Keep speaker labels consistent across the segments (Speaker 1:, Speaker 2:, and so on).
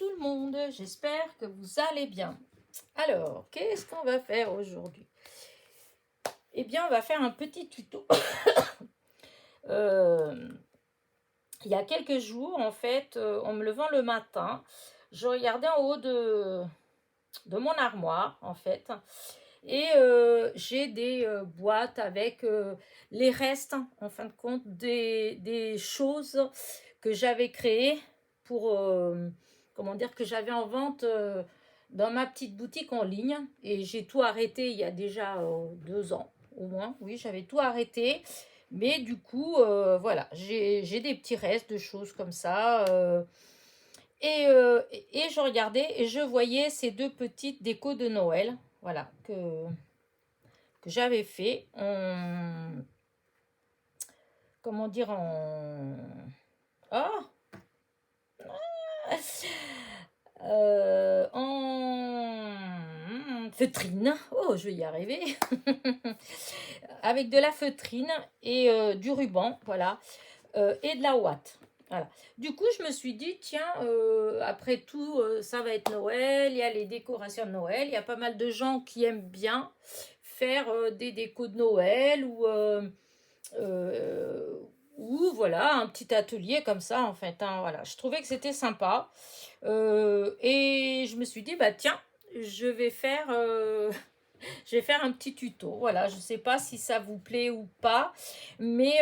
Speaker 1: tout le monde, j'espère que vous allez bien. Alors, qu'est-ce qu'on va faire aujourd'hui? Eh bien, on va faire un petit tuto. Il y a quelques jours, en fait, en me levant le matin, je regardais en haut de mon armoire, en fait, et j'ai des boîtes avec les restes, en fin de compte, des choses que j'avais créées pour, comment dire, que j'avais en vente dans ma petite boutique en ligne. Et j'ai tout arrêté il y a déjà 2 ans, au moins. Oui, j'avais tout arrêté. Mais du coup, voilà, j'ai des petits restes de choses comme ça. Et je regardais et je voyais ces deux petites décos de Noël, voilà, que j'avais fait en, comment dire, oh, en feutrine. Oh, je vais y arriver. Avec de la feutrine et du ruban, voilà, et de la ouate. Voilà. Du coup, je me suis dit, tiens, après tout, ça va être Noël, il y a les décorations de Noël, il y a pas mal de gens qui aiment bien faire des décos de Noël euh, ou voilà, un petit atelier comme ça, en fait. Hein, voilà. Je trouvais que c'était sympa. Et je me suis dit, bah tiens, je vais faire, je vais faire un petit tuto. Voilà, je ne sais pas si ça vous plaît ou pas, mais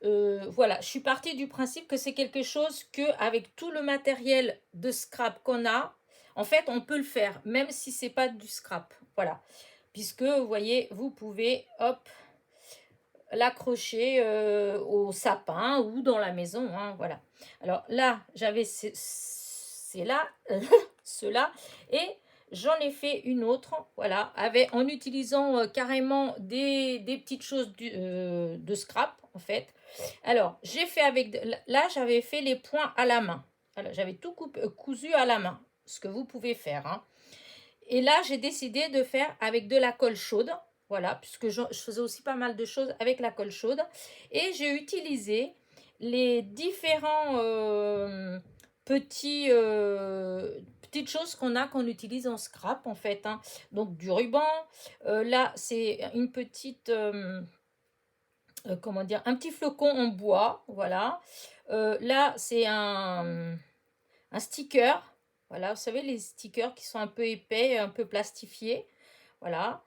Speaker 1: voilà, je suis partie du principe que c'est quelque chose que, avec tout le matériel de scrap qu'on a, en fait, on peut le faire, même si c'est pas du scrap. Voilà, puisque vous voyez, vous pouvez, hop, l'accrocher au sapin ou dans la maison. Hein, voilà. Alors là, j'avais c'est là, cela, et j'en ai fait une autre, voilà, en utilisant carrément des petites choses de scrap, en fait. Alors, j'ai fait avec, là, j'avais fait les points à la main. Alors, j'avais tout cousu à la main, ce que vous pouvez faire. Hein. Et là, j'ai décidé de faire avec de la colle chaude, voilà, puisque je faisais aussi pas mal de choses avec la colle chaude. Et j'ai utilisé les différents petites choses qu'on utilise en scrap, en fait. Hein. Donc, du ruban. Là, c'est une petite... comment dire, un petit flocon en bois, voilà. Là, c'est un sticker, voilà, vous savez, les stickers qui sont un peu épais, un peu plastifiés, voilà.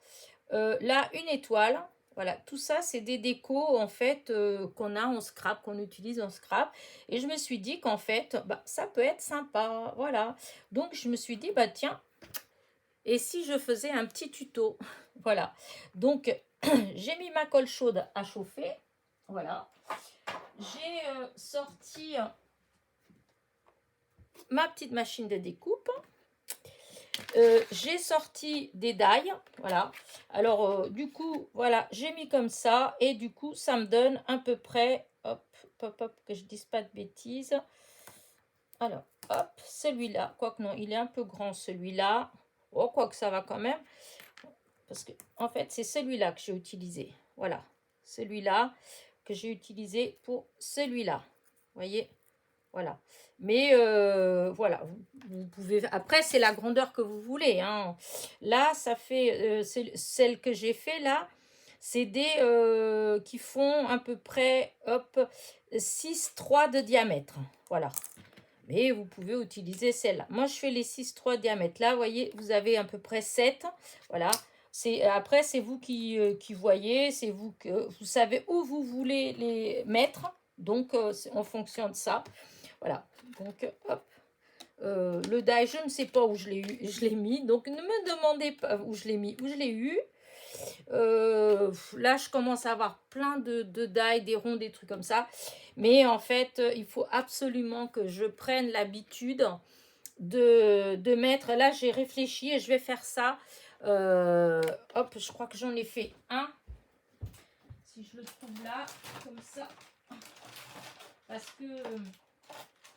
Speaker 1: Là, une étoile, voilà, tout ça, c'est des décos, en fait, qu'on a en scrap, qu'on utilise en scrap. Et je me suis dit qu'en fait, bah, ça peut être sympa, voilà. Donc, je me suis dit, bah tiens, et si je faisais un petit tuto, voilà. Donc, j'ai mis ma colle chaude à chauffer, voilà. J'ai sorti ma petite machine de découpe. J'ai sorti des die, voilà. Alors, du coup, voilà, j'ai mis comme ça. Et du coup, ça me donne à peu près, hop, hop, hop, que je dise pas de bêtises. Alors, hop, celui-là. Quoique non, il est un peu grand, celui-là. Oh, quoique ça va quand même. Parce que, en fait, c'est celui-là que j'ai utilisé. Voilà, celui-là que j'ai utilisé pour celui-là. Vous voyez, voilà. Mais voilà, vous pouvez. Après, c'est la grandeur que vous voulez. Hein. Là, ça fait celle que j'ai fait là. C'est des qui font à peu près, hop, 6,3 de diamètre. Voilà. Mais vous pouvez utiliser celle-là. Moi, je fais les 6,3 diamètres. Là, vous voyez, vous avez à peu près 7. Voilà. Après, c'est vous qui voyez. C'est vous savez où vous voulez les mettre. Donc, en fonction de ça. Voilà. Donc, hop. Le die, je ne sais pas où je l'ai mis. Donc, ne me demandez pas où je l'ai mis, où je l'ai eu. Là, je commence à avoir plein de die, des ronds, des trucs comme ça. Mais en fait, il faut absolument que je prenne l'habitude de mettre. Là, j'ai réfléchi et je vais faire ça. Hop, je crois que j'en ai fait un. Si je le trouve là, comme ça. Parce que...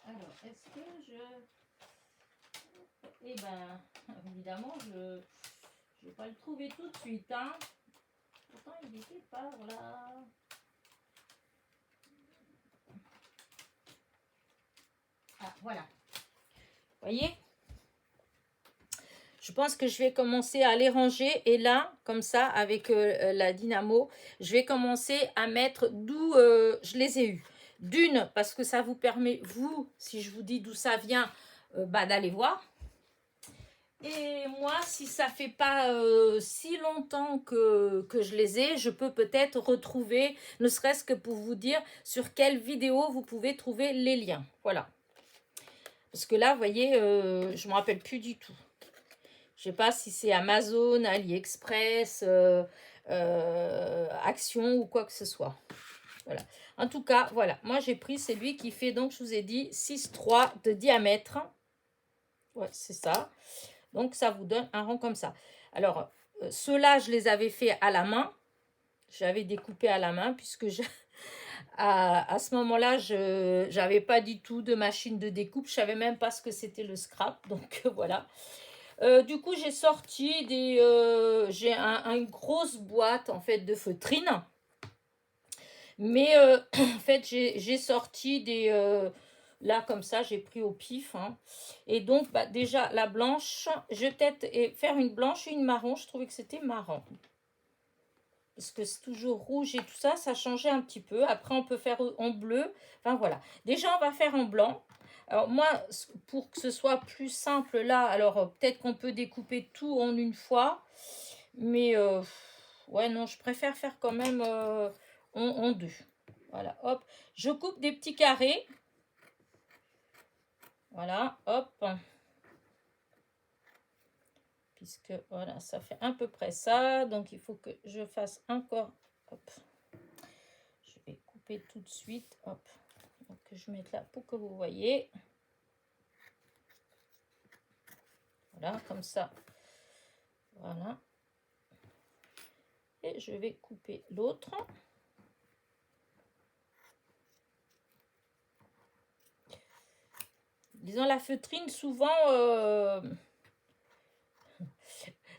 Speaker 1: alors, est-ce que je... Eh ben, évidemment, je ne vais pas le trouver tout de suite. Hein. Pourtant, il était par là. Ah, voilà. Voyez? Je pense que je vais commencer à les ranger. Et là, comme ça, avec la dynamo, je vais commencer à mettre d'où je les ai eus. D'une, parce que ça vous permet, vous, si je vous dis d'où ça vient, d'aller voir. Et moi, si ça fait pas si longtemps que je les ai, je peux peut-être retrouver, ne serait-ce que pour vous dire sur quelle vidéo vous pouvez trouver les liens. Voilà. Parce que là, vous voyez, je ne me rappelle plus du tout. Je ne sais pas si c'est Amazon, AliExpress, Action ou quoi que ce soit. Voilà. En tout cas, voilà. Moi, j'ai pris celui qui fait, donc, je vous ai dit, 6,3 de diamètre. Ouais, c'est ça. Donc, ça vous donne un rond comme ça. Alors, ceux-là, je les avais fait à la main. J'avais découpé à la main puisque à ce moment-là, je n'avais pas du tout de machine de découpe. Je ne savais même pas ce que c'était le scrap. Donc, voilà. Du coup, j'ai sorti j'ai une grosse boîte, en fait, de feutrine. Mais, en fait, j'ai sorti là, comme ça, j'ai pris au pif. Hein. Et donc, déjà, la blanche, je vais peut-être faire une blanche et une marron. Je trouvais que c'était marrant. Parce que c'est toujours rouge et tout ça, ça changeait un petit peu. Après, on peut faire en bleu. Enfin, voilà. Déjà, on va faire en blanc. Alors, moi, pour que ce soit plus simple, là, alors, peut-être qu'on peut découper tout en une fois. Mais, ouais, non, je préfère faire quand même en deux. Voilà, hop. Je coupe des petits carrés. Voilà, hop. Puisque, voilà, ça fait à peu près ça. Donc, il faut que je fasse encore, hop. Je vais couper tout de suite, hop. Donc, je mette là pour que vous voyez. Voilà, comme ça. Voilà. Et je vais couper l'autre. Disons, la feutrine, souvent,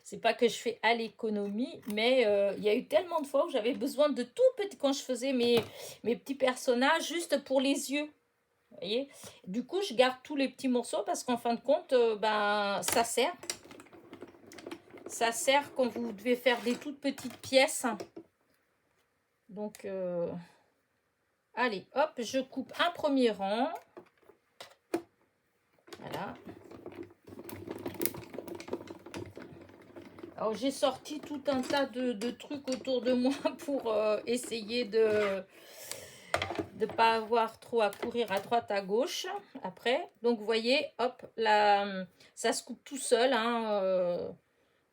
Speaker 1: c'est pas que je fais à l'économie, mais il y a eu tellement de fois où j'avais besoin de tout petit, quand je faisais mes petits personnages, juste pour les yeux. Vous voyez? Du coup, je garde tous les petits morceaux parce qu'en fin de compte, ça sert. Ça sert quand vous devez faire des toutes petites pièces. Donc, allez, hop, je coupe un premier rang. Voilà. Alors, j'ai sorti tout un tas de trucs autour de moi pour essayer de ne pas avoir trop à courir à droite, à gauche après. Donc, vous voyez, hop, là, ça se coupe tout seul, hein,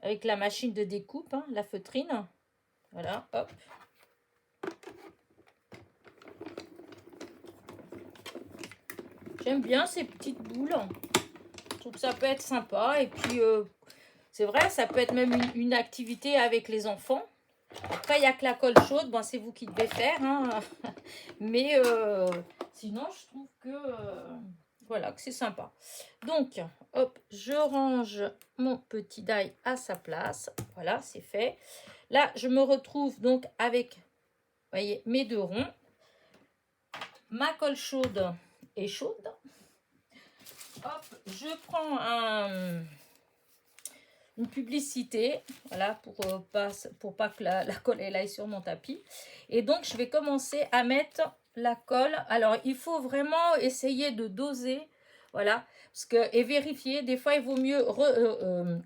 Speaker 1: avec la machine de découpe, hein, la feutrine. Voilà, hop. J'aime bien ces petites boules. Je trouve que ça peut être sympa. Et puis, c'est vrai, ça peut être même une activité avec les enfants. Après, il n'y a que la colle chaude. Bon, c'est vous qui devez faire. Hein. Mais sinon, je trouve que, voilà, que c'est sympa. Donc, hop, je range mon petit die à sa place. Voilà, c'est fait. Là, je me retrouve donc avec, vous voyez, mes deux ronds. Ma colle chaude est chaude. Hop, je prends une publicité, voilà, pour pas que la colle elle aille sur mon tapis. Et donc, je vais commencer à mettre la colle. Alors, il faut vraiment essayer de doser, voilà, parce que, et vérifier. Des fois, il vaut mieux,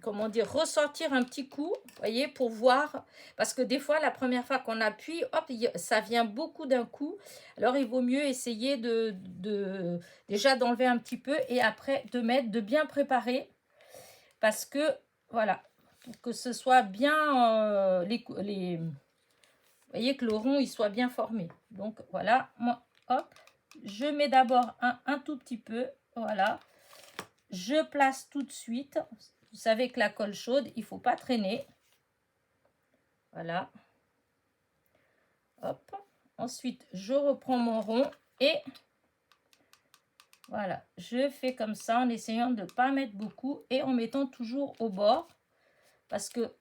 Speaker 1: comment dire, ressortir un petit coup, voyez, pour voir. Parce que des fois, la première fois qu'on appuie, hop, ça vient beaucoup d'un coup. Alors, il vaut mieux essayer déjà d'enlever un petit peu et après de bien préparer. Parce que, voilà, pour que ce soit bien, vous voyez que le rond, il soit bien formé. Donc, voilà, moi, hop, je mets d'abord un tout petit peu, voilà. Je place tout de suite. Vous savez que la colle chaude, il ne faut pas traîner. Voilà. Hop. Ensuite, je reprends mon rond et voilà, je fais comme ça en essayant de ne pas mettre beaucoup et en mettant toujours au bord. Parce que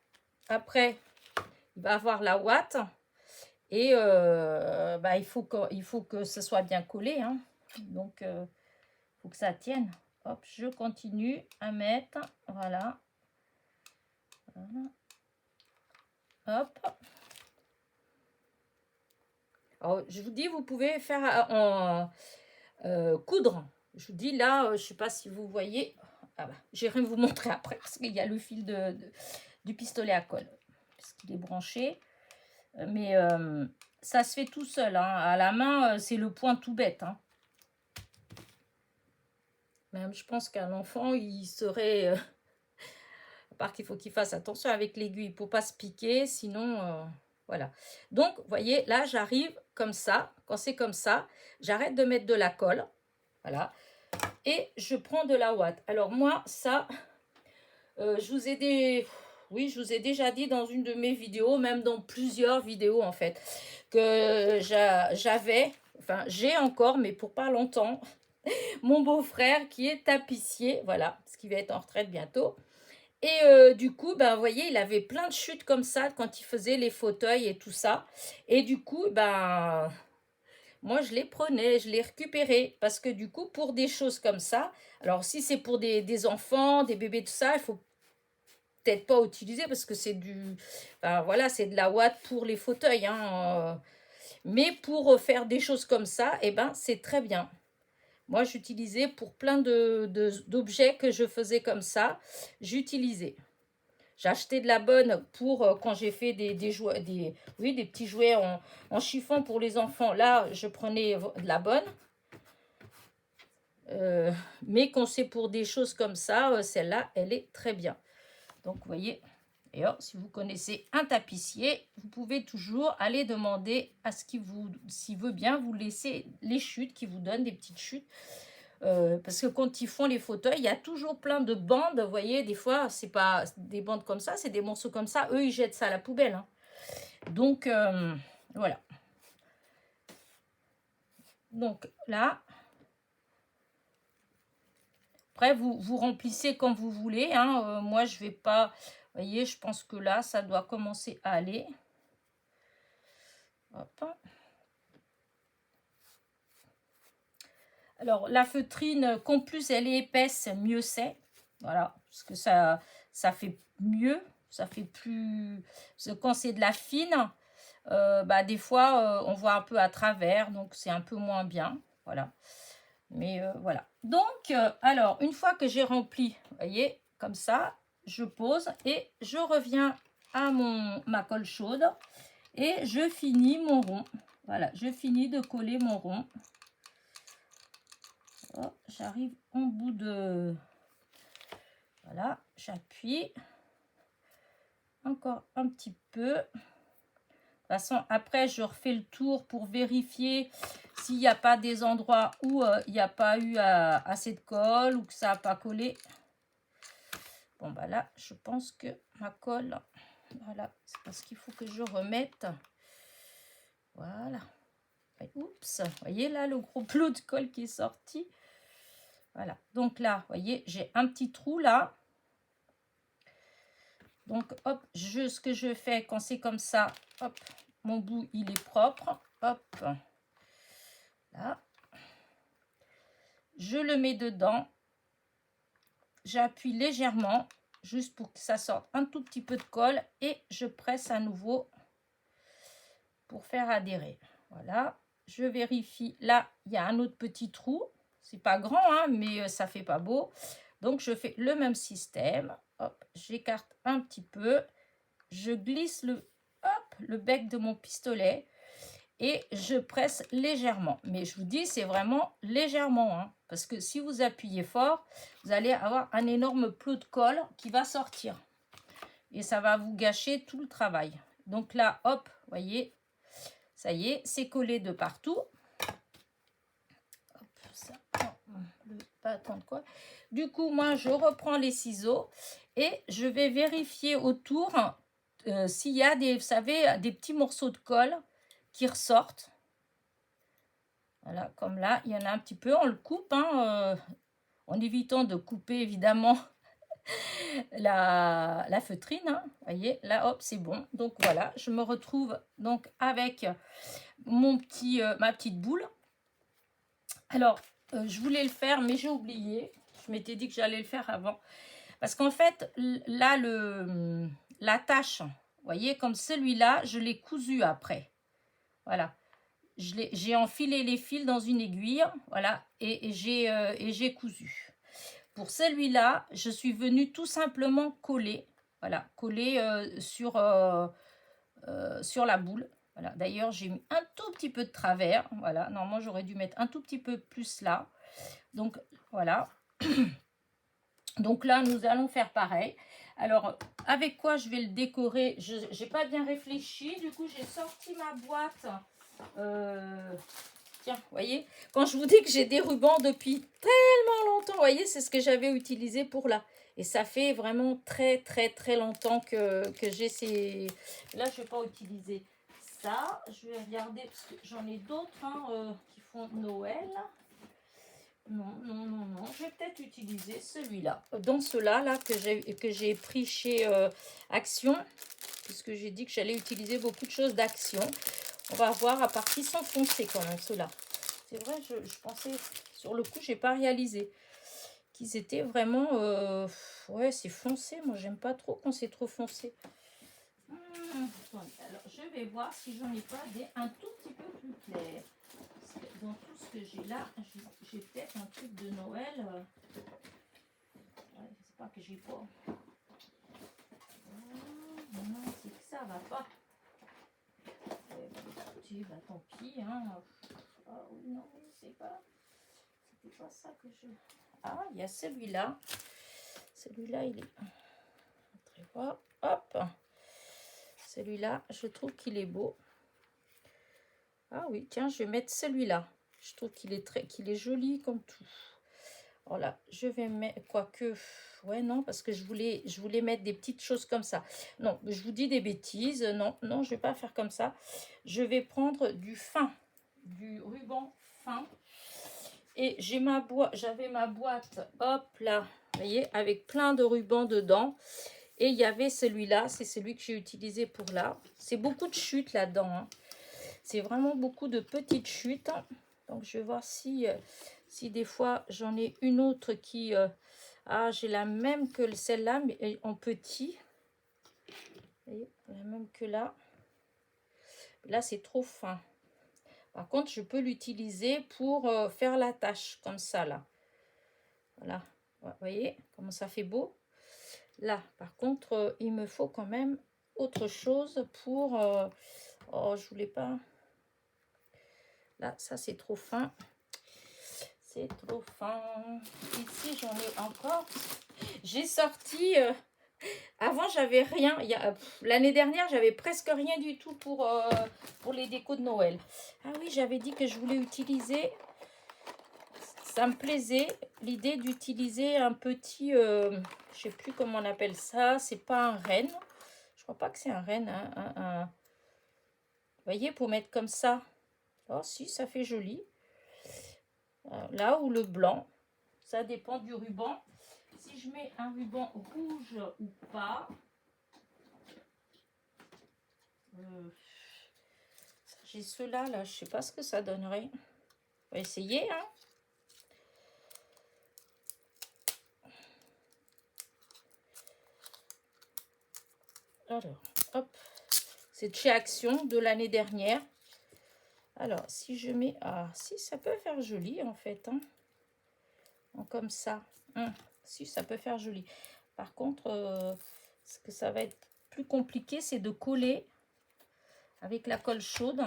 Speaker 1: après, il va avoir la ouate et il faut que ce soit bien collé. Hein. Donc, il faut que ça tienne. hop, je continue à mettre, voilà. Voilà. Hop. Alors, je vous dis, vous pouvez faire en coudre. Je vous dis là, je ne sais pas si vous voyez. Ah bah, j'irai vous montrer après parce qu'il y a le fil du pistolet à colle. Parce qu'il est branché. Mais ça se fait tout seul. Hein. À la main, c'est le point tout bête. Hein. Même, je pense qu'un enfant, il serait... à part qu'il faut qu'il fasse attention avec l'aiguille pour ne pas se piquer. Sinon... Voilà. Donc, vous voyez, là, j'arrive comme ça. Quand c'est comme ça, j'arrête de mettre de la colle. Voilà. Et je prends de la ouate. Alors, moi, ça, je vous ai déjà dit dans une de mes vidéos, même dans plusieurs vidéos, en fait, que j'ai encore, mais pour pas longtemps, mon beau-frère qui est tapissier. Voilà, parce qu'il va être en retraite bientôt. Et du coup, ben, vous voyez, il avait plein de chutes comme ça quand il faisait les fauteuils et tout ça. Et du coup, ben, moi, je les prenais, je les récupérais. Parce que du coup, pour des choses comme ça, alors si c'est pour des enfants, des bébés, tout ça, il faut peut-être pas utiliser parce que c'est enfin, voilà, c'est de la ouate pour les fauteuils. Hein, mais pour faire des choses comme ça, eh ben, c'est très bien. Moi, j'utilisais pour plein d'objets que je faisais comme ça. J'utilisais. J'ai acheté de la bonne pour quand j'ai fait des petits jouets en chiffon pour les enfants. Là, je prenais de la bonne. Mais quand c'est pour des choses comme ça, celle-là, elle est très bien. Donc, vous voyez, d'ailleurs, si vous connaissez un tapissier, vous pouvez toujours aller demander à s'il veut bien vous laisser les chutes, qui vous donne des petites chutes. Parce que quand ils font les fauteuils, il y a toujours plein de bandes. Vous voyez, des fois, c'est pas des bandes comme ça, c'est des morceaux comme ça. Eux, ils jettent ça à la poubelle. Hein. Donc, voilà. Donc, là, après, vous remplissez comme vous voulez. Hein. Moi, je vais pas... Vous voyez, je pense que là, ça doit commencer à aller. Hop. Alors, la feutrine, comme plus elle est épaisse, mieux c'est. Voilà, parce que ça fait mieux. Ça fait plus... Parce que quand c'est de la fine, bah, des fois, on voit un peu à travers. Donc, c'est un peu moins bien. Voilà. Mais voilà. Donc, alors, une fois que j'ai rempli, vous voyez, comme ça, je pose et je reviens à ma colle chaude et je finis mon rond. Voilà, je finis de coller mon rond. Oh, j'arrive au bout de... Voilà, j'appuie. Encore un petit peu. De toute façon, après, je refais le tour pour vérifier s'il n'y a pas des endroits où il n'y a pas eu assez de colle ou que ça n'a pas collé. Bon, bah là, je pense que ma colle, voilà, c'est parce qu'il faut que je remette. Voilà. Oups, vous voyez là, le gros plot de colle qui est sorti. Voilà, donc là, vous voyez, j'ai un petit trou là. Donc, hop, ce que je fais quand c'est comme ça, hop, mon bout, il est propre. Hop, là. Je le mets dedans. J'appuie légèrement, juste pour que ça sorte un tout petit peu de colle. Et je presse à nouveau pour faire adhérer. Voilà, je vérifie. Là, il y a un autre petit trou. C'est pas grand, hein, mais ça fait pas beau. Donc, je fais le même système. Hop, j'écarte un petit peu. Je glisse le bec de mon pistolet et je presse légèrement. Mais je vous dis, c'est vraiment légèrement. Hein, parce que si vous appuyez fort, vous allez avoir un énorme plot de colle qui va sortir. Et ça va vous gâcher tout le travail. Donc là, hop, vous voyez, ça y est, c'est collé de partout. Hop, ça, pas attendre quoi. Du coup, moi, je reprends les ciseaux et je vais vérifier autour s'il y a vous savez, des petits morceaux de colle qui ressortent. Voilà, comme là, il y en a un petit peu. On le coupe, hein, en évitant de couper, évidemment, la feutrine. Hein. Vous voyez, là, hop, c'est bon. Donc, voilà, je me retrouve donc avec ma petite boule. Alors, je voulais le faire, mais j'ai oublié. Je m'étais dit que j'allais le faire avant. Parce qu'en fait, là, la tache, vous voyez, comme celui-là, je l'ai cousu après. Voilà. J'ai enfilé les fils dans une aiguille, voilà, et j'ai cousu. Pour celui-là, je suis venue tout simplement coller, voilà, coller sur la boule. Voilà. D'ailleurs, j'ai mis un tout petit peu de travers, voilà. Normalement, j'aurais dû mettre un tout petit peu plus là. Donc, voilà. Donc là, nous allons faire pareil. Alors, avec quoi je vais le décorer? Je n'ai pas bien réfléchi. Du coup, j'ai sorti ma boîte. Tiens, vous voyez, quand je vous dis que j'ai des rubans depuis tellement longtemps, vous voyez, c'est ce que j'avais utilisé pour là. Et ça fait vraiment très, très, très longtemps que j'ai ces... Là, je ne vais pas utiliser ça. Je vais regarder, parce que j'en ai d'autres hein, qui font Noël. Non, non, non, non. Je vais peut-être utiliser celui-là. Dans ceux-là, là, que j'ai pris chez Action, puisque j'ai dit que j'allais utiliser beaucoup de choses d'Action. On va voir, à part qu'ils sont foncés quand même, ceux-là. C'est vrai, je pensais, sur le coup, j'ai pas réalisé qu'ils étaient vraiment... ouais, c'est foncé. Moi, j'aime pas trop quand c'est trop foncé. Alors, je vais voir si j'en ai pas un tout petit peu plus clair. Parce que dans tout ce que j'ai là, j'ai peut-être un truc de Noël. Ouais, je sais pas que j'ai pas. Non, c'est que ça va pas. Écoutez, bah tant pis. Hein. Oh, non, c'est pas. C'était pas ça que je. Ah, il y a celui-là. Celui-là, il est. Très voir. Hop. Celui-là, je trouve qu'il est beau. Ah oui, tiens, je vais mettre celui-là. Je trouve qu'il est joli comme tout. Voilà, je vais mettre, quoique, ouais, non, parce que je voulais mettre des petites choses comme ça. Non, je vous dis des bêtises. Non, non, je vais pas faire comme ça. Je vais prendre du ruban fin. Et j'avais ma boîte, hop là, vous voyez, avec plein de rubans dedans. Et il y avait celui-là, c'est celui que j'ai utilisé pour là. C'est beaucoup de chutes là-dedans. Hein. C'est vraiment beaucoup de petites chutes. Donc, je vais voir si des fois, j'en ai une autre qui... ah, j'ai la même que celle-là, mais en petit. Vous voyez, la même que là. Là, c'est trop fin. Par contre, je peux l'utiliser pour faire la tâche, comme ça, là. Voilà. Vous voyez comment ça fait beau? Là, par contre, il me faut quand même autre chose pour... oh, je voulais pas... Là, ça, c'est trop fin. C'est trop fin. Ici, j'en ai encore. J'ai sorti... avant, j'avais rien. L'année dernière, j'avais presque rien du tout pour les décos de Noël. Ah oui, j'avais dit que je voulais utiliser... Ça me plaisait, l'idée d'utiliser un petit... je sais plus comment on appelle ça. C'est pas un renne. Je crois pas que c'est un renne. Hein, vous voyez, pour mettre comme ça. Oh si, ça fait joli. Là où le blanc, ça dépend du ruban. Si je mets un ruban rouge ou pas. J'ai ceux-là, là, je sais pas ce que ça donnerait. On va essayer, hein. Alors, hop. C'est de chez Action de l'année dernière. Alors, si je mets... Ah, si, ça peut faire joli, en fait. Hein. Comme ça. Si, ça peut faire joli. Par contre, ce que ça va être plus compliqué, c'est de coller avec la colle chaude.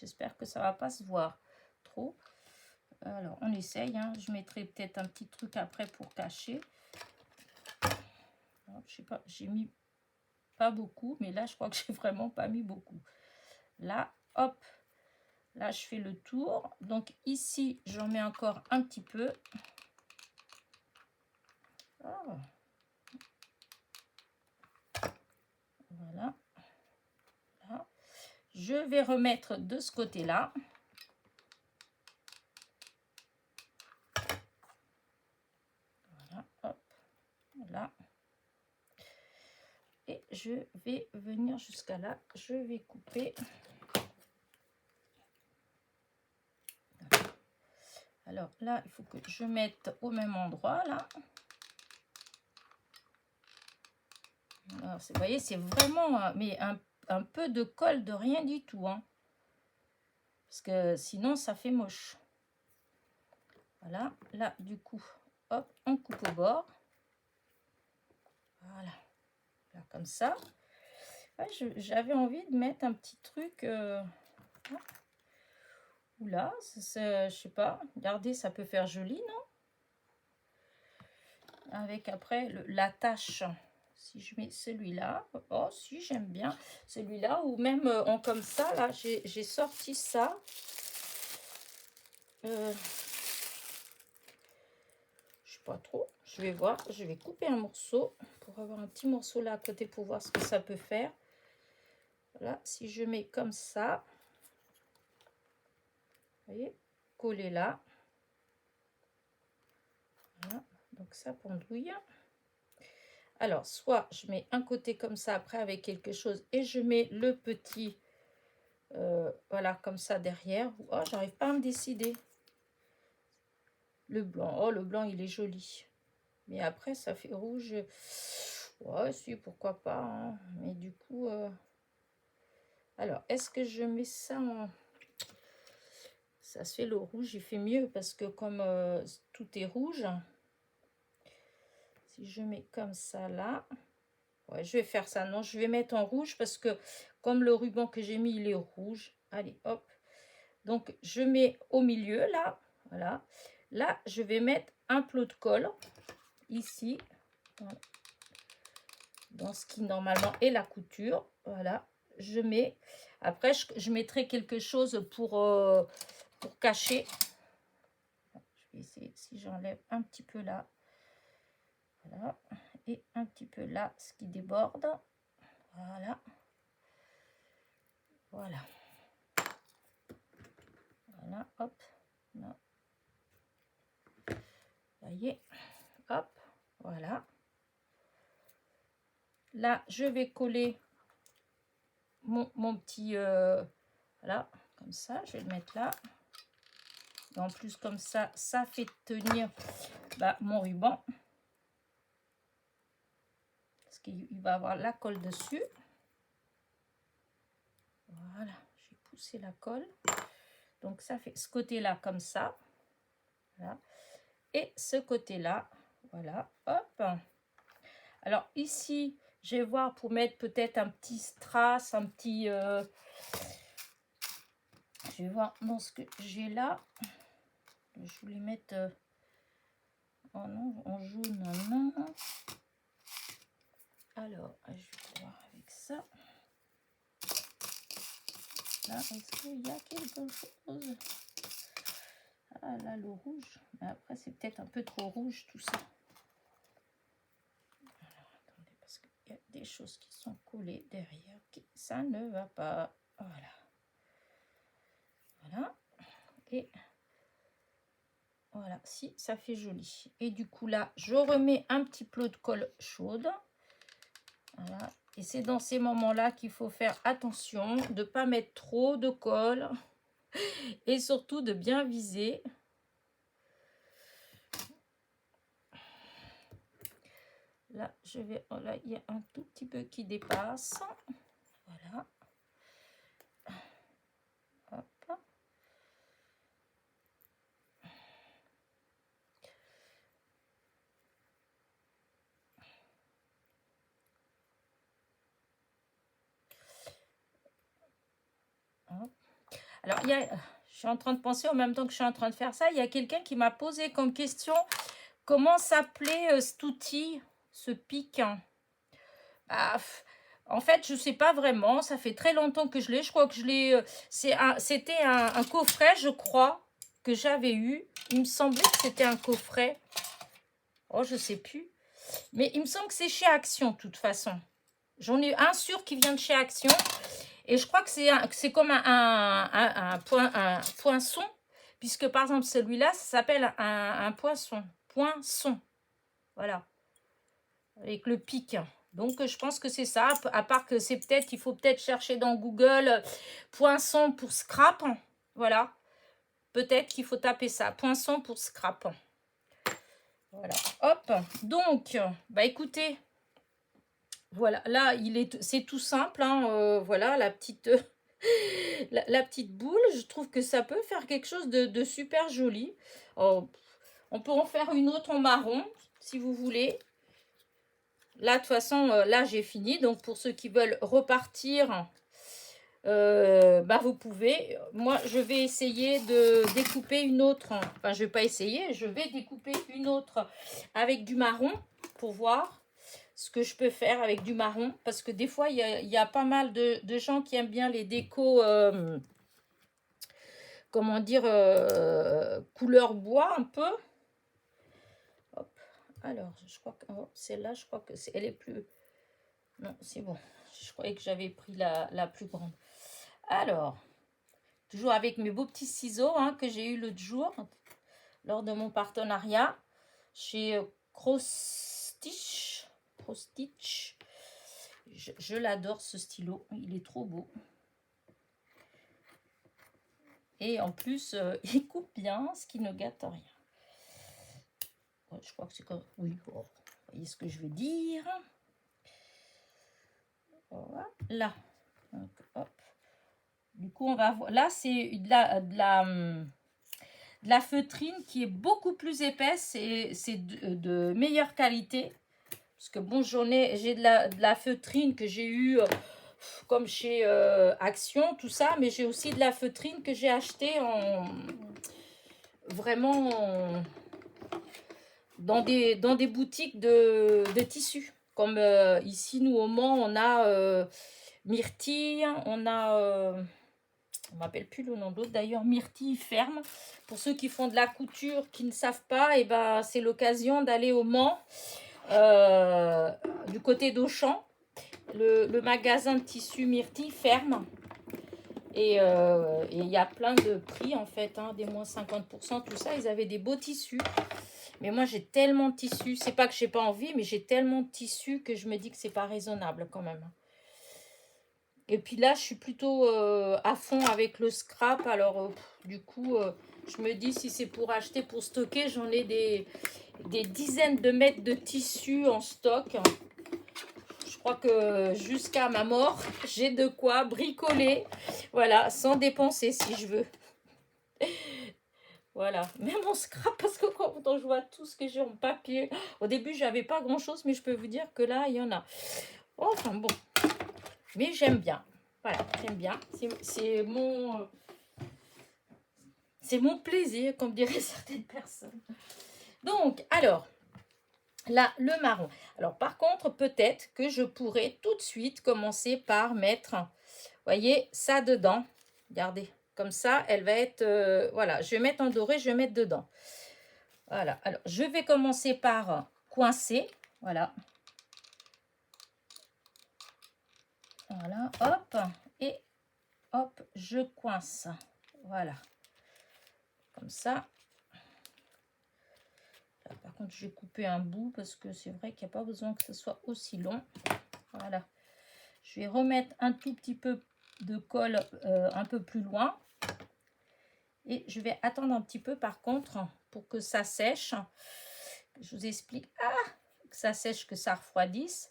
Speaker 1: J'espère que ça va pas se voir trop. Alors, on essaye. Hein. Je mettrai peut-être un petit truc après pour cacher. Alors, je sais pas, j'ai mis pas beaucoup, mais là, je crois que j'ai vraiment pas mis beaucoup. Là, hop. Là, je fais le tour. Donc, ici, j'en mets encore un petit peu. Oh. Voilà. Là. Je vais remettre de ce côté-là. Voilà, hop. Là. Et je vais venir jusqu'à là. Je vais couper. Alors là, il faut que je mette au même endroit, là. Alors, vous voyez, c'est vraiment mais un peu de colle de rien du tout, hein. Parce que sinon, ça fait moche. Voilà, là, du coup, hop, on coupe au bord. Voilà, là, comme ça. Ouais, j'avais envie de mettre un petit truc... Oula, je sais pas. Regardez, ça peut faire joli, non? Avec après la tache. Si je mets celui-là, oh si j'aime bien celui-là, ou même en comme ça, là, j'ai sorti ça. Je sais pas trop, je vais voir, je vais couper un morceau pour avoir un petit morceau là à côté pour voir ce que ça peut faire. Voilà, si je mets comme ça, vous voyez, coller là. Voilà, donc ça pendouille. Alors, soit je mets un côté comme ça après avec quelque chose et je mets le petit, voilà, comme ça derrière. Oh, j'arrive pas à me décider. Le blanc, oh, le blanc, il est joli. Mais après, ça fait rouge. Ouais, si, pourquoi pas, hein. Mais du coup, alors, est-ce que je mets ça en... Ça se fait le rouge, il fait mieux parce que comme tout est rouge, si je mets comme ça là... Ouais, je vais faire ça. Non, je vais mettre en rouge parce que comme le ruban que j'ai mis, il est rouge. Allez, hop. Donc, je mets au milieu, là. Voilà. Là, je vais mettre un plot de colle. Ici. Voilà. Dans ce qui, normalement, est la couture. Voilà. Je mets... Après, je mettrai quelque chose pour cacher. Je vais essayer si j'enlève un petit peu là. Voilà. Et un petit peu là, ce qui déborde. Voilà. Voilà. Voilà, hop. Là. Vous voyez, hop, voilà. Là, je vais coller mon petit... voilà, comme ça, je vais le mettre là. Et en plus, comme ça, ça fait tenir mon ruban. Parce qu'il va avoir la colle dessus. Voilà, j'ai poussé la colle. Donc, ça fait ce côté-là comme ça. Voilà. Et ce côté-là, voilà, hop. Alors, ici, je vais voir pour mettre peut-être un petit strass, un petit... je vais voir dans ce que j'ai là. Je voulais mettre... oh non, en jaune, non. Alors, je vais voir avec ça. Là, est-ce qu'il y a quelque chose? Ah là, le rouge. Mais après, c'est peut-être un peu trop rouge tout ça. Alors, attendez, parce qu'il y a des choses qui sont collées derrière. Ça ne va pas. Voilà. Voilà. Et voilà, si, ça fait joli. Et du coup, là, je remets un petit plot de colle chaude. Voilà. Et c'est dans ces moments-là qu'il faut faire attention de ne pas mettre trop de colle et surtout de bien viser. Là, je vais... oh là, il y a un tout petit peu qui dépasse. Voilà. Hop. Hop. Alors, il y a... je suis en train de penser en même temps que je suis en train de faire ça. Il y a quelqu'un qui m'a posé comme question comment s'appelait cet outil, ce pic. En fait, je ne sais pas vraiment. Ça fait très longtemps que je l'ai. Je crois que je l'ai... c'était un coffret, je crois, que j'avais eu. Il me semblait que c'était un coffret. Oh, je ne sais plus. Mais il me semble que c'est chez Action, de toute façon. J'en ai un sûr qui vient de chez Action. Et je crois que c'est comme un poinçon. Puisque, par exemple, celui-là, ça s'appelle un poinçon. Poinçon. Voilà. Avec le pic. Donc, je pense que c'est ça. À part que c'est peut-être, il faut peut-être chercher dans Google poinçon pour scrap. Voilà. peut-être qu'il faut taper ça. Poinçon pour scrap. Voilà, hop. Donc, bah écoutez, voilà, là, c'est tout simple, hein, voilà, la petite, la petite boule. Je trouve que ça peut faire quelque chose de super joli. Oh, on peut en faire une autre en marron, si vous voulez. Là, de toute façon, là, j'ai fini. Donc, pour ceux qui veulent repartir, bah, vous pouvez. Moi, je vais essayer de découper une autre. Enfin, je vais pas essayer. Je vais découper une autre avec du marron pour voir ce que je peux faire avec du marron. Parce que des fois, il y a pas mal de gens qui aiment bien les décos, comment dire, couleur bois un peu. Hop. Alors, je crois que celle-là, je crois que elle est plus... Non, c'est bon. Je croyais que j'avais pris la plus grande. Alors, toujours avec mes beaux petits ciseaux, hein, que j'ai eu l'autre jour lors de mon partenariat chez Cross-Stitch. Je l'adore, ce stylo. Il est trop beau. Et en plus, il coupe bien, ce qui ne gâte rien. Ouais, je crois que c'est comme... Oui, bon, vous voyez ce que je veux dire. Voilà. Donc, hop. Du coup, on va voir. Là, c'est de la feutrine qui est beaucoup plus épaisse et c'est de meilleure qualité. Parce que bon, j'ai de la feutrine que j'ai eu comme chez Action, tout ça. Mais j'ai aussi de la feutrine que j'ai achetée vraiment dans des boutiques de tissus. Comme ici, nous, au Mans, on a Myrtille, on a... on ne m'appelle plus le nom d'autre. D'ailleurs, Myrtille Ferme. Pour ceux qui font de la couture, qui ne savent pas, et ben, c'est l'occasion d'aller au Mans, du côté d'Auchan. Le magasin de tissus Myrtille Ferme. Et il y a plein de prix, en fait, hein, des moins 50%, tout ça. Ils avaient des beaux tissus. Mais moi, j'ai tellement de tissus. C'est pas que j'ai pas envie, mais j'ai tellement de tissus que je me dis que c'est pas raisonnable quand même. Et puis là, je suis plutôt à fond avec le scrap. Alors, du coup, je me dis, si c'est pour acheter, pour stocker, j'en ai des dizaines de mètres de tissu en stock. Je crois que jusqu'à ma mort, j'ai de quoi bricoler. Voilà, sans dépenser si je veux. Voilà, même en scrap, parce que quand je vois tout ce que j'ai en papier, au début, j'avais pas grand-chose, mais je peux vous dire que là, il y en a. Enfin, bon. Mais j'aime bien. Voilà, j'aime bien. C'est mon plaisir, comme diraient certaines personnes. Donc, alors, là, le marron. Alors, par contre, peut-être que je pourrais tout de suite commencer par mettre, vous voyez, ça dedans. Regardez, comme ça, elle va être... voilà, je vais mettre en doré, je vais mettre dedans. Voilà, alors, je vais commencer par coincer. Voilà. Voilà, hop. Et hop, je coince. Voilà. Comme ça. Là, par contre, je vais couper un bout parce que c'est vrai qu'il n'y a pas besoin que ce soit aussi long. Voilà. Je vais remettre un tout petit peu de colle un peu plus loin. Et je vais attendre un petit peu par contre pour que ça sèche. Je vous explique. Que ça sèche, que ça refroidisse.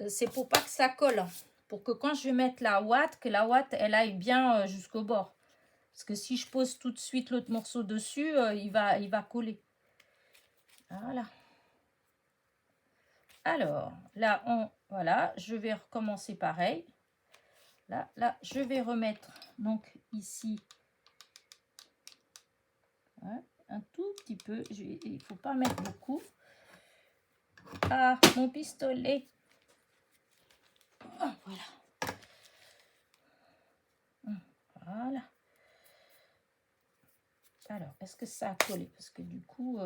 Speaker 1: C'est pour pas que ça colle. Pour que quand je vais mettre la ouate, que la ouate elle aille bien jusqu'au bord. Parce que si je pose tout de suite l'autre morceau dessus, il va coller. Voilà. Alors, là, voilà, je vais recommencer pareil. Là, je vais remettre, donc ici, ouais, un tout petit peu. Il ne faut pas mettre beaucoup. Ah, mon pistolet. Oh, voilà. Voilà. Alors, est-ce que ça a collé? Parce que du coup,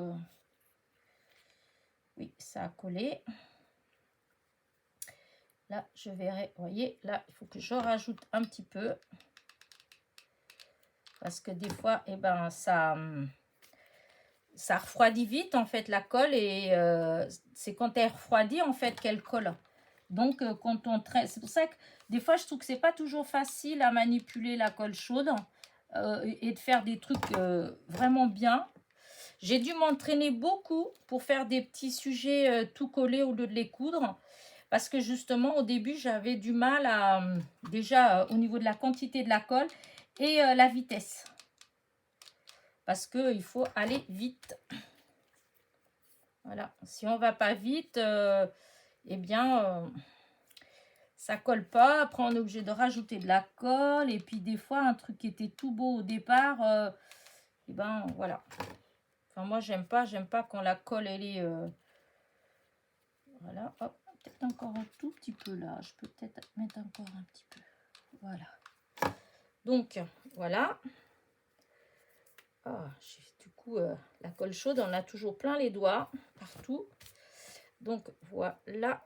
Speaker 1: oui, ça a collé. Là, je verrai, vous voyez, là, il faut que je rajoute un petit peu. Parce que des fois, eh ben, ça refroidit vite, en fait, la colle. Et c'est quand elle refroidit, en fait, qu'elle colle. Donc, quand on traite... C'est pour ça que des fois, je trouve que c'est pas toujours facile à manipuler la colle chaude. et de faire des trucs vraiment bien. J'ai dû m'entraîner beaucoup pour faire des petits sujets tout collés au lieu de les coudre. Parce que justement, au début, j'avais du mal à, déjà au niveau de la quantité de la colle et la vitesse. Parce qu'il faut aller vite. Voilà, si on va pas vite, eh bien, ça colle pas. Après, on est obligé de rajouter de la colle. Et puis, des fois, un truc qui était tout beau au départ, eh ben, voilà. Enfin, moi, j'aime pas quand la colle, elle est... voilà, hop, peut-être encore un tout petit peu là. Je peux peut-être mettre encore un petit peu. Voilà. Donc, voilà. Ah, du coup, la colle chaude, on a toujours plein les doigts, partout. Donc, voilà.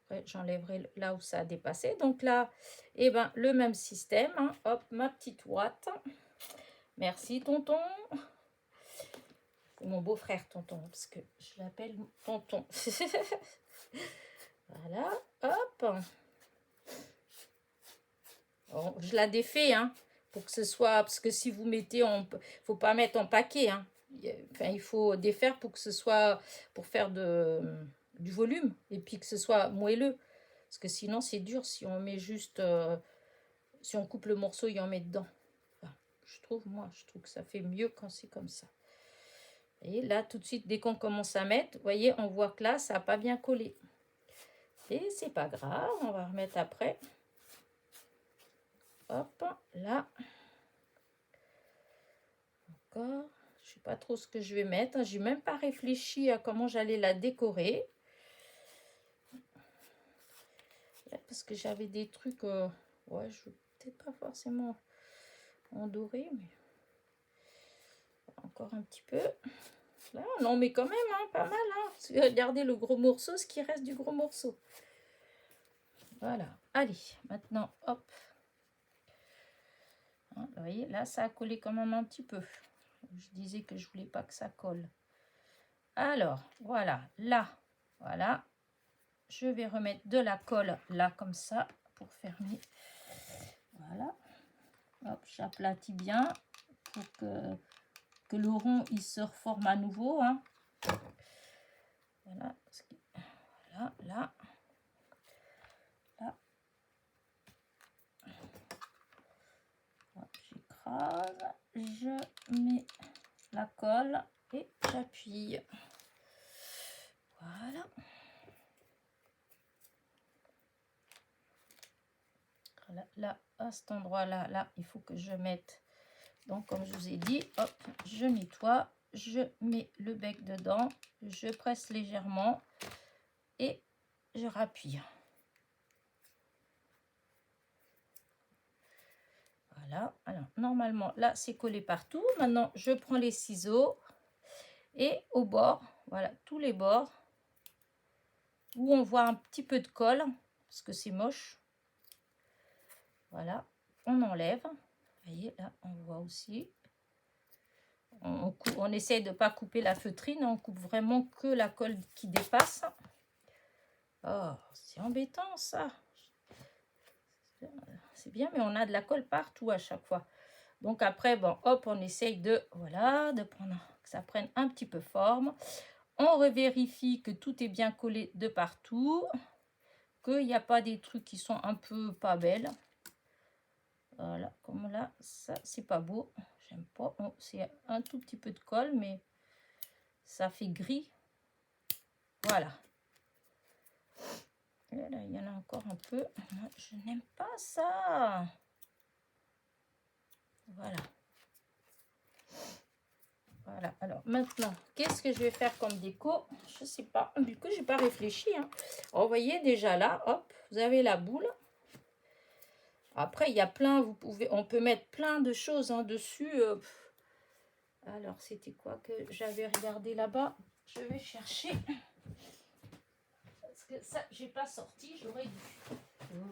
Speaker 1: Après, j'enlèverai là où ça a dépassé. Donc là, eh ben, le même système. Hein. Hop, ma petite ouate. Merci, tonton. Mon beau-frère, tonton, parce que je l'appelle tonton. Voilà, hop. Bon, je la défais, hein, pour que ce soit... Parce que si vous mettez en... faut pas mettre en paquet, hein. Enfin, il faut défaire pour que ce soit... Pour faire du volume. Et puis que ce soit moelleux. Parce que sinon, c'est dur si on met juste... si on coupe le morceau et on met dedans. Enfin, je trouve que ça fait mieux quand c'est comme ça. Et là, tout de suite, dès qu'on commence à mettre, vous voyez, on voit que là, ça n'a pas bien collé. Et c'est pas grave, on va remettre après. Hop, là. Encore. Je ne sais pas trop ce que je vais mettre. Je n'ai même pas réfléchi à comment j'allais la décorer. Parce que j'avais des trucs... ouais, je ne veux peut-être pas forcément en doré, mais... Encore un petit peu. Là, on en met quand même, hein, pas mal. Hein. Regardez le gros morceau, ce qui reste du gros morceau. Voilà. Allez, maintenant, hop. Hein, vous voyez, là, ça a collé quand même un petit peu. Je disais que je voulais pas que ça colle. Alors, voilà. Là, voilà. Je vais remettre de la colle là, comme ça, pour fermer. Voilà. Hop, j'aplatis bien pour que le rond, il se reforme à nouveau. Hein. Voilà. Voilà, là. Là. J'écrase. Je mets la colle et j'appuie. Voilà. Là, à cet endroit-là, là, il faut que je mette. Donc, comme je vous ai dit, hop, je nettoie, je mets le bec dedans, je presse légèrement et je rappuie. Voilà. Alors, normalement, là, c'est collé partout. Maintenant, je prends les ciseaux et au bord, voilà, tous les bords où on voit un petit peu de colle, parce que c'est moche. Voilà, on enlève. Vous voyez, là, on voit aussi. On essaye de ne pas couper la feutrine, on coupe vraiment que la colle qui dépasse. Oh, c'est embêtant ça. C'est bien, mais on a de la colle partout à chaque fois. Donc après, bon, hop, on essaye voilà, de prendre, que ça prenne un petit peu forme. On revérifie que tout est bien collé de partout, qu'il n'y a pas des trucs qui sont un peu pas belles. Voilà, comme là, ça, c'est pas beau. J'aime pas. Oh, c'est un tout petit peu de colle, mais ça fait gris. Voilà. Et là, il y en a encore un peu. Moi, je n'aime pas ça. Voilà. Voilà. Alors, maintenant, qu'est-ce que je vais faire comme déco? Je sais pas. Du coup, j'ai pas réfléchi. Hein. Alors, vous voyez, déjà là, hop, vous avez la boule. Après, il y a plein, on peut mettre plein de choses hein, dessus. Alors, c'était quoi que j'avais regardé là-bas? Je vais chercher. Parce que ça, j'ai pas sorti, j'aurais dû. On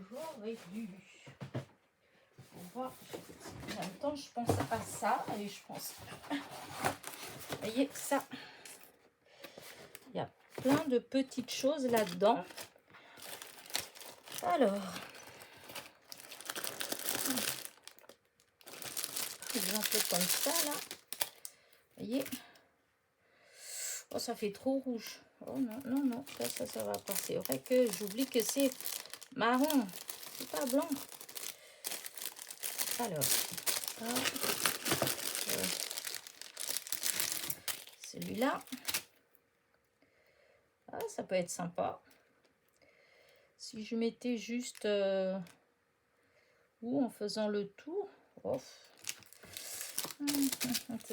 Speaker 1: voit. En même temps, je pense à ça et je pense. Vous voyez, ça. Il y a plein de petites choses là-dedans. Alors. exemple comme ça, là. Vous voyez? Oh, ça fait trop rouge. Oh non, non, non, ça va pas. C'est vrai que j'oublie que c'est marron. C'est pas blanc. Alors, celui-là. Ah, ça peut être sympa. Si je mettais juste ou en faisant le tour. Oh.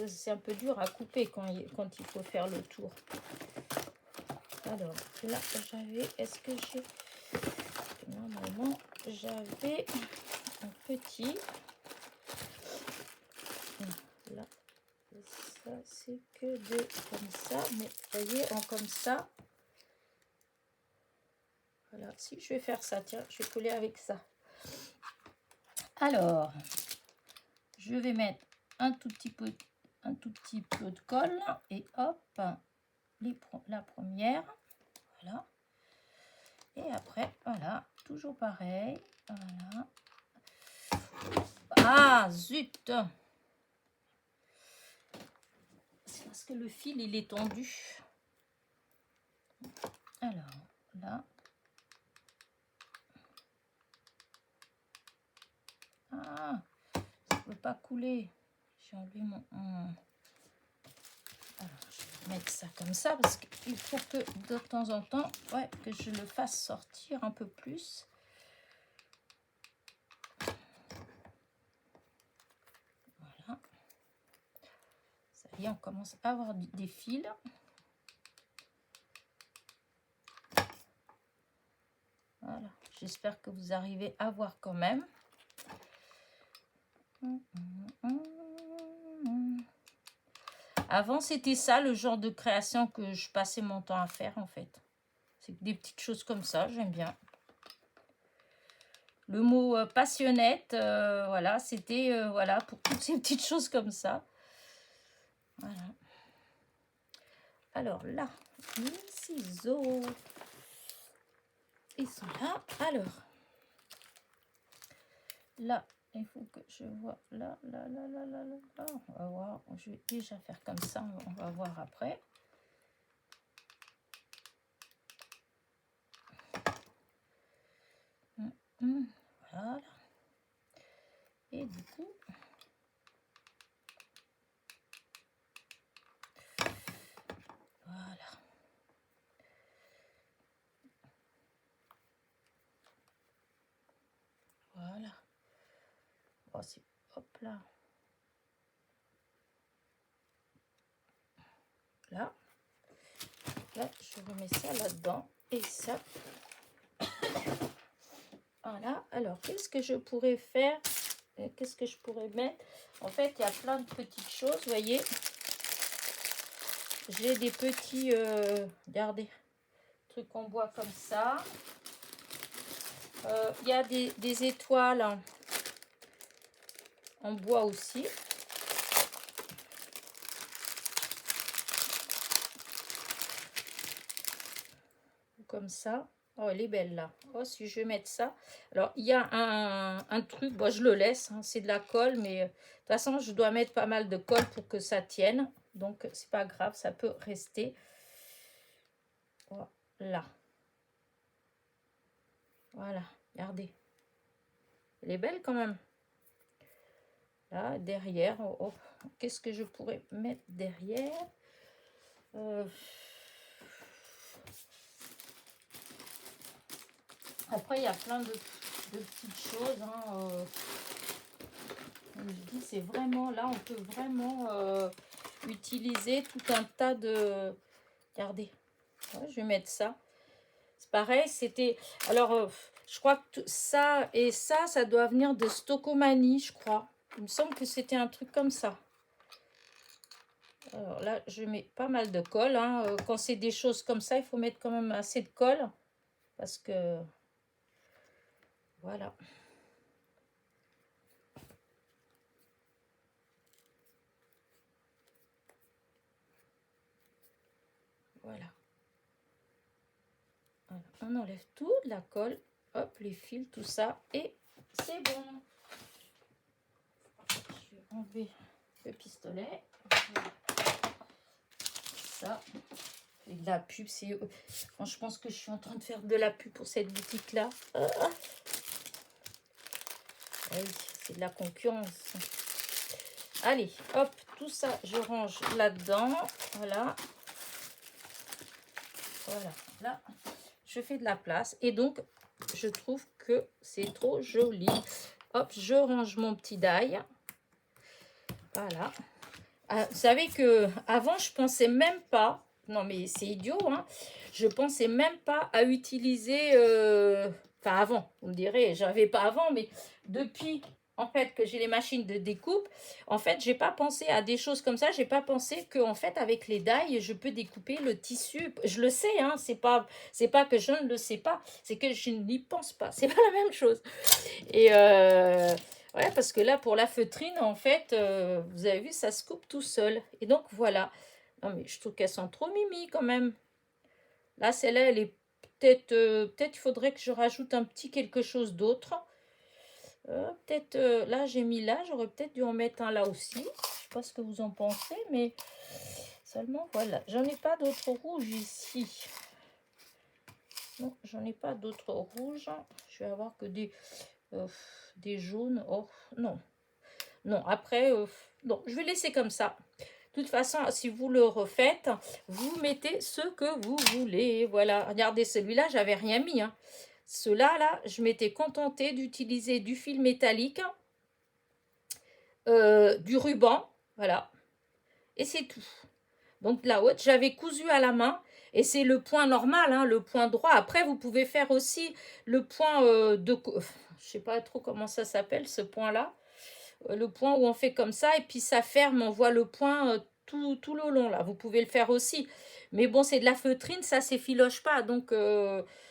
Speaker 1: C'est un peu dur à couper quand il faut faire le tour. Alors, là, j'avais... Est-ce que j'ai... Normalement, j'avais un petit... Là, ça, c'est que de comme ça. Mais vous voyez, en comme ça. Voilà, si je vais faire ça, tiens, je vais coller avec ça. Alors, je vais mettre un tout petit peu de colle et hop, la première, voilà. Et après, voilà, toujours pareil, voilà. Ah, zut! C'est parce que le fil, il est tendu. Alors, là. Ah, ça ne peut pas couler. J'ai enlevé mon... Alors, je vais mettre ça comme ça parce qu'il faut que de temps en temps, ouais, que je le fasse sortir un peu plus. Voilà. Ça y est, on commence à avoir des fils. Voilà. J'espère que vous arrivez à voir quand même. Avant, c'était ça le genre de création que je passais mon temps à faire en fait. C'est des petites choses comme ça, j'aime bien. Le mot passionnette, voilà, c'était voilà, pour toutes ces petites choses comme ça. Voilà. Alors là, les ciseaux, ils sont là. Alors, là, il faut que je vois là. On va voir, je vais déjà faire comme ça, on va voir après. Voilà. Et du coup, voilà. Voilà. Oh, c'est hop là. Là. Là, je remets ça là-dedans. Et ça. Voilà. Alors, qu'est-ce que je pourrais faire? Qu'est-ce que je pourrais mettre? En fait, il y a plein de petites choses, vous voyez. J'ai des petits, regardez, trucs en bois comme ça. Il y a des étoiles en bois aussi. Comme ça. Oh, elle est belle là. Oh, si je vais mettre ça. Alors, il y a un truc, bon, je le laisse, hein, c'est de la colle, mais de toute façon, je dois mettre pas mal de colle pour que ça tienne. Donc, c'est pas grave, ça peut rester. Voilà. Voilà, regardez. Elle est belle quand même. Là, derrière. Oh, oh. Qu'est-ce que je pourrais mettre derrière? Après, il y a plein de petites choses. Hein, je dis, c'est vraiment, là, on peut vraiment utiliser tout un tas de... Regardez, ouais, je vais mettre ça. C'est pareil, c'était... Alors, je crois que ça et ça doit venir de Stocomanie, je crois. Il me semble que c'était un truc comme ça. Alors là, je mets pas mal de colle. Hein. Quand c'est des choses comme ça, il faut mettre quand même assez de colle. Parce que... Voilà. Voilà. Voilà. On enlève tout de la colle. Hop, les fils, tout ça. Et c'est bon. Je vais enlever le pistolet. Ça, et de la pub, c'est... Quand je pense que je suis en train de faire de la pub pour cette boutique-là. Oui, c'est de la concurrence. Allez, hop, tout ça, je range là-dedans. Voilà. Voilà, là, je fais de la place. Et donc, je trouve que c'est trop joli. Hop, je range mon petit die. Voilà. Ah, vous savez que avant je pensais même pas, non mais c'est idiot, hein, je pensais même pas à utiliser, enfin avant, vous me direz, j'avais pas avant, mais depuis en fait que j'ai les machines de découpe, en fait j'ai pas pensé à des choses comme ça, j'ai pas pensé que en fait avec les die je peux découper le tissu, je le sais, hein, c'est pas que je ne le sais pas, c'est que je n'y pense pas, c'est pas la même chose. Et ouais, parce que là, pour la feutrine, en fait, vous avez vu, ça se coupe tout seul. Et donc, voilà. Non, mais je trouve qu'elles sont trop mimi quand même. Là, celle-là, elle est peut-être... peut-être il faudrait que je rajoute un petit quelque chose d'autre. Peut-être... là, j'ai mis là. J'aurais peut-être dû en mettre un là aussi. Je sais pas ce que vous en pensez, mais... Seulement, voilà. J'en ai pas d'autres rouges ici. Non, j'en ai pas d'autres rouges. Je vais avoir que des jaunes. Oh, non. Non, après, non, je vais laisser comme ça. De toute façon, si vous le refaites, vous mettez ce que vous voulez. Voilà, regardez, celui-là, j'avais rien mis. Hein. Ceux-là, là, je m'étais contentée d'utiliser du fil métallique, du ruban, voilà. Et c'est tout. Donc, la haute, j'avais cousu à la main. Et c'est le point normal, hein, le point droit. Après, vous pouvez faire aussi le point je sais pas trop comment ça s'appelle, ce point-là. Le point où on fait comme ça et puis ça ferme, on voit le point tout le long là, vous pouvez le faire aussi, mais bon c'est de la feutrine, ça s'effiloche pas, donc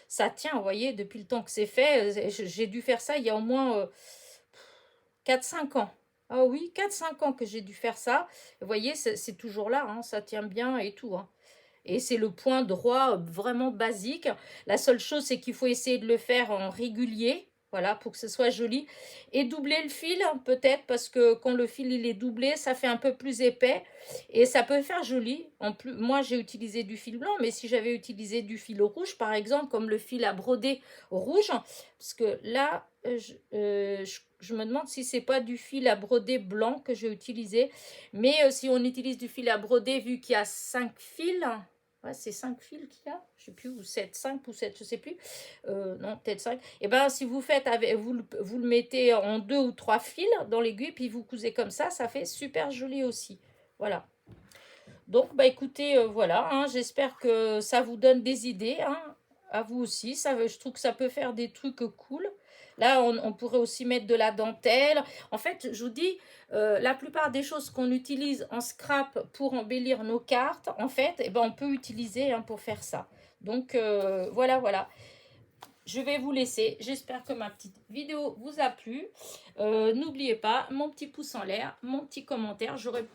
Speaker 1: ça tient, vous voyez, depuis le temps que c'est fait, j'ai dû faire ça il y a au moins 4-5 ans. Ah oui, 4-5 ans que j'ai dû faire ça, vous voyez c'est toujours là, hein, ça tient bien et tout, hein. Et c'est le point droit vraiment basique. La seule chose, c'est qu'il faut essayer de le faire en régulier. Voilà, pour que ce soit joli. Et doubler le fil, peut-être, parce que quand le fil il est doublé, ça fait un peu plus épais. Et ça peut faire joli. En plus, moi, j'ai utilisé du fil blanc, mais si j'avais utilisé du fil rouge, par exemple, comme le fil à broder rouge, parce que là, je me demande si c'est pas du fil à broder blanc que j'ai utilisé. Mais si on utilise du fil à broder, vu qu'il y a 5 fils, ouais, c'est 5 fils qu'il y a, je sais plus, ou 7, 5 ou 7, je sais plus. Non, peut-être 5. Et bien, si vous faites avec, vous le mettez en 2 ou 3 fils dans l'aiguille, puis vous cousez comme ça fait super joli aussi. Voilà. Donc, bah écoutez, voilà, hein, j'espère que ça vous donne des idées, hein, à vous aussi. Je trouve que ça peut faire des trucs cool. Là, on pourrait aussi mettre de la dentelle. En fait, je vous dis, la plupart des choses qu'on utilise en scrap pour embellir nos cartes, en fait, eh ben, on peut utiliser, hein, pour faire ça. Donc, voilà, voilà. Je vais vous laisser. J'espère que ma petite vidéo vous a plu. N'oubliez pas mon petit pouce en l'air, mon petit commentaire. J'aurais...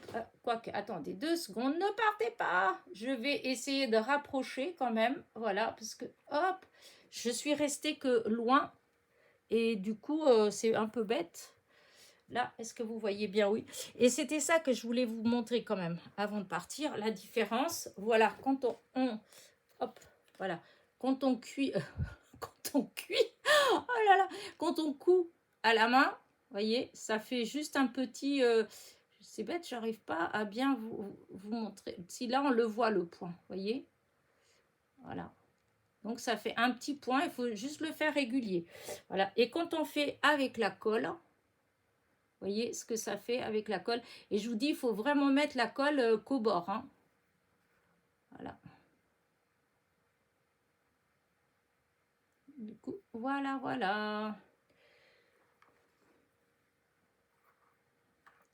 Speaker 1: quoique, attendez 2 secondes. Ne partez pas. Je vais essayer de rapprocher quand même. Voilà, parce que, hop, je suis restée que loin. Et du coup, c'est un peu bête. Là, est-ce que vous voyez bien? Oui. Et c'était ça que je voulais vous montrer quand même avant de partir. La différence, voilà, quand hop, voilà, quand on cuit... quand on cuit, oh là là, quand on coud à la main, voyez, ça fait juste un petit, c'est bête, j'arrive pas à bien vous montrer. Si là on le voit le point, voyez, voilà. Donc ça fait un petit point, il faut juste le faire régulier. Voilà. Et quand on fait avec la colle, voyez ce que ça fait avec la colle. Et je vous dis, il faut vraiment mettre la colle qu'au bord, hein. Voilà. Du coup, voilà, voilà.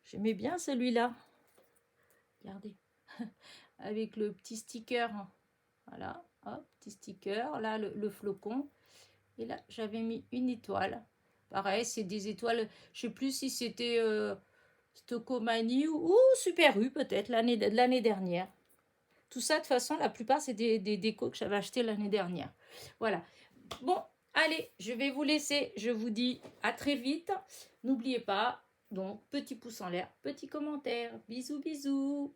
Speaker 1: J'aimais bien celui-là. Regardez. Avec le petit sticker. Voilà. Hop, petit sticker. Là, le flocon. Et là, j'avais mis une étoile. Pareil, c'est des étoiles. Je sais plus si c'était Stocomanie ou Super U, peut-être, l'année dernière. Tout ça, de toute façon, la plupart, c'est des décos que j'avais acheté l'année dernière. Voilà. Bon, allez, je vais vous laisser. Je vous dis à très vite. N'oubliez pas, Donc, petit pouce en l'air, petit commentaire. Bisous, bisous.